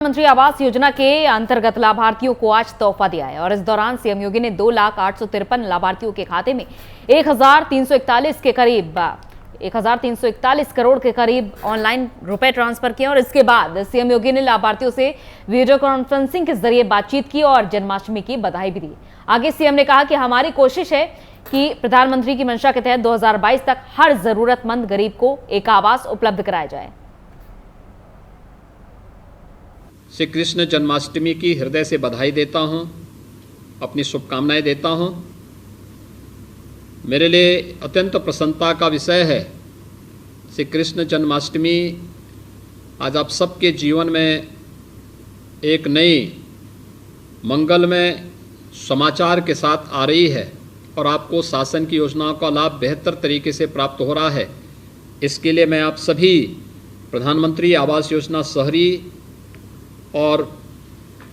प्रधानमंत्री आवास योजना के अंतर्गत लाभार्थियों को आज तोहफा दिया है और इस दौरान सीएम योगी ने 2,08,53 लाभार्थियों के खाते में 1,341 करोड़ के करीब ऑनलाइन रुपए ट्रांसफर किए और इसके बाद सीएम योगी ने लाभार्थियों से वीडियो कॉन्फ्रेंसिंग के जरिए बातचीत की और जन्माष्टमी की बधाई भी दी। आगे सीएम ने कहा कि हमारी कोशिश है कि प्रधानमंत्री की मंशा के तहत 2022 तक हर जरूरतमंद गरीब को एक आवास उपलब्ध कराया जाए। श्री कृष्ण जन्माष्टमी की हृदय से बधाई देता हूं, अपनी शुभकामनाएं देता हूं। मेरे लिए अत्यंत प्रसन्नता का विषय है श्री कृष्ण जन्माष्टमी आज आप सबके जीवन में एक नई मंगलमय समाचार के साथ आ रही है और आपको शासन की योजनाओं का लाभ बेहतर तरीके से प्राप्त हो रहा है। इसके लिए मैं आप सभी प्रधानमंत्री आवास योजना शहरी और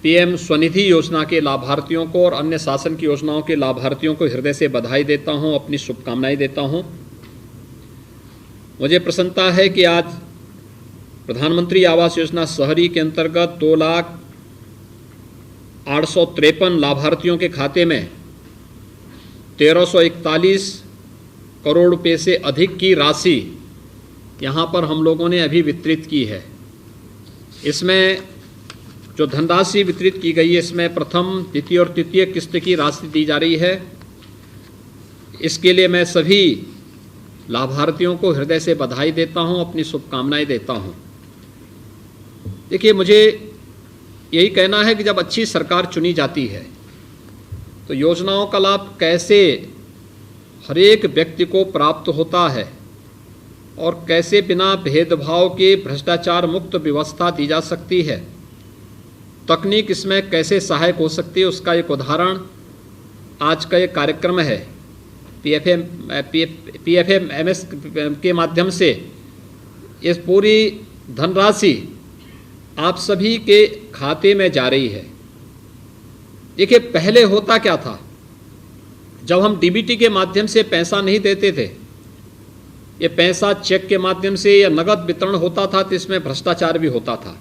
पीएम स्वनिधि योजना के लाभार्थियों को और अन्य शासन की योजनाओं के लाभार्थियों को हृदय से बधाई देता हूं, अपनी शुभकामनाएं देता हूं। मुझे प्रसन्नता है कि आज प्रधानमंत्री आवास योजना शहरी के अंतर्गत 2,08,53 लाभार्थियों के खाते में 1,341 करोड़ रुपए से अधिक की राशि यहां पर हम लोगों ने अभी वितरित की है। इसमें जो धनराशि वितरित की गई है इसमें प्रथम, द्वितीय और तृतीय किस्त की राशि दी जा रही है। इसके लिए मैं सभी लाभार्थियों को हृदय से बधाई देता हूं, अपनी शुभकामनाएं देता हूं। देखिए, मुझे यही कहना है कि जब अच्छी सरकार चुनी जाती है तो योजनाओं का लाभ कैसे हर एक व्यक्ति को प्राप्त होता है और कैसे बिना भेदभाव के भ्रष्टाचार मुक्त व्यवस्था दी जा सकती है, तकनीक इसमें कैसे सहायक हो सकती है, उसका एक उदाहरण आज का एक कार्यक्रम है। पीएफएमएस के माध्यम से इस पूरी धनराशि आप सभी के खाते में जा रही है। देखिए, पहले होता क्या था, जब हम डीबीटी के माध्यम से पैसा नहीं देते थे, ये पैसा चेक के माध्यम से या नगद वितरण होता था तो इसमें भ्रष्टाचार भी होता था।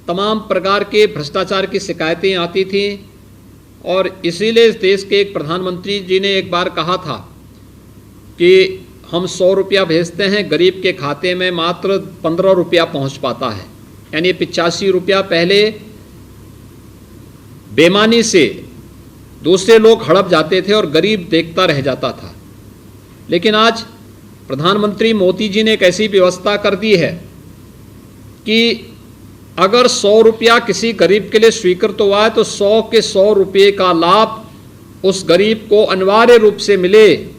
तमाम प्रकार के भ्रष्टाचार की शिकायतें आती थीं और इसीलिए इस देश के एक प्रधानमंत्री जी ने एक बार कहा था कि हम 100 रुपया भेजते हैं, गरीब के खाते में मात्र 15 रुपया पहुँच पाता है। यानी 85 रुपया पहले बेईमानी से दूसरे लोग हड़प जाते थे और गरीब देखता रह जाता था। लेकिन आज प्रधानमंत्री मोदी जी ने एक ऐसी व्यवस्था कर दी है कि अगर 100 रुपया किसी गरीब के लिए स्वीकृत हुआ है तो 100 के 100 रुपये का लाभ उस गरीब को अनिवार्य रूप से मिले।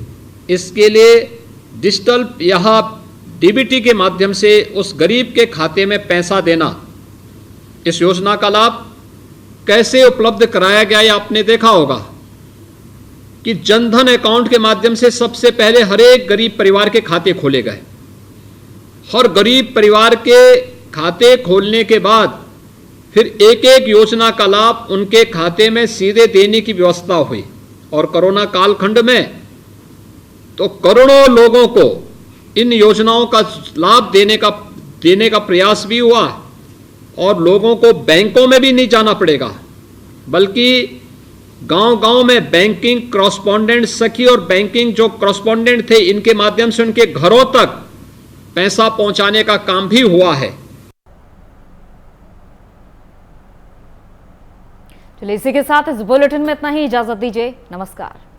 इसके लिए डिजिटल या डीबीटी के माध्यम से उस गरीब के खाते में पैसा देना, इस योजना का लाभ कैसे उपलब्ध कराया गया ये आपने देखा होगा कि जनधन अकाउंट के माध्यम से सबसे पहले हर एक गरीब परिवार के खाते खोले गए। हर गरीब परिवार के खाते खोलने के बाद फिर एक एक योजना का लाभ उनके खाते में सीधे देने की व्यवस्था हुई और कोरोना कालखंड में तो करोड़ों लोगों को इन योजनाओं का लाभ देने का प्रयास भी हुआ और लोगों को बैंकों में भी नहीं जाना पड़ेगा, बल्कि गांव-गांव में बैंकिंग कॉरेस्पॉन्डेंट सखी और बैंकिंग जो कॉरेस्पॉन्डेंट थे इनके माध्यम से उनके घरों तक पैसा पहुंचाने का काम भी हुआ है। चलिए, इसी के साथ इस बुलेटिन में इतना ही। इजाजत दीजिए। नमस्कार।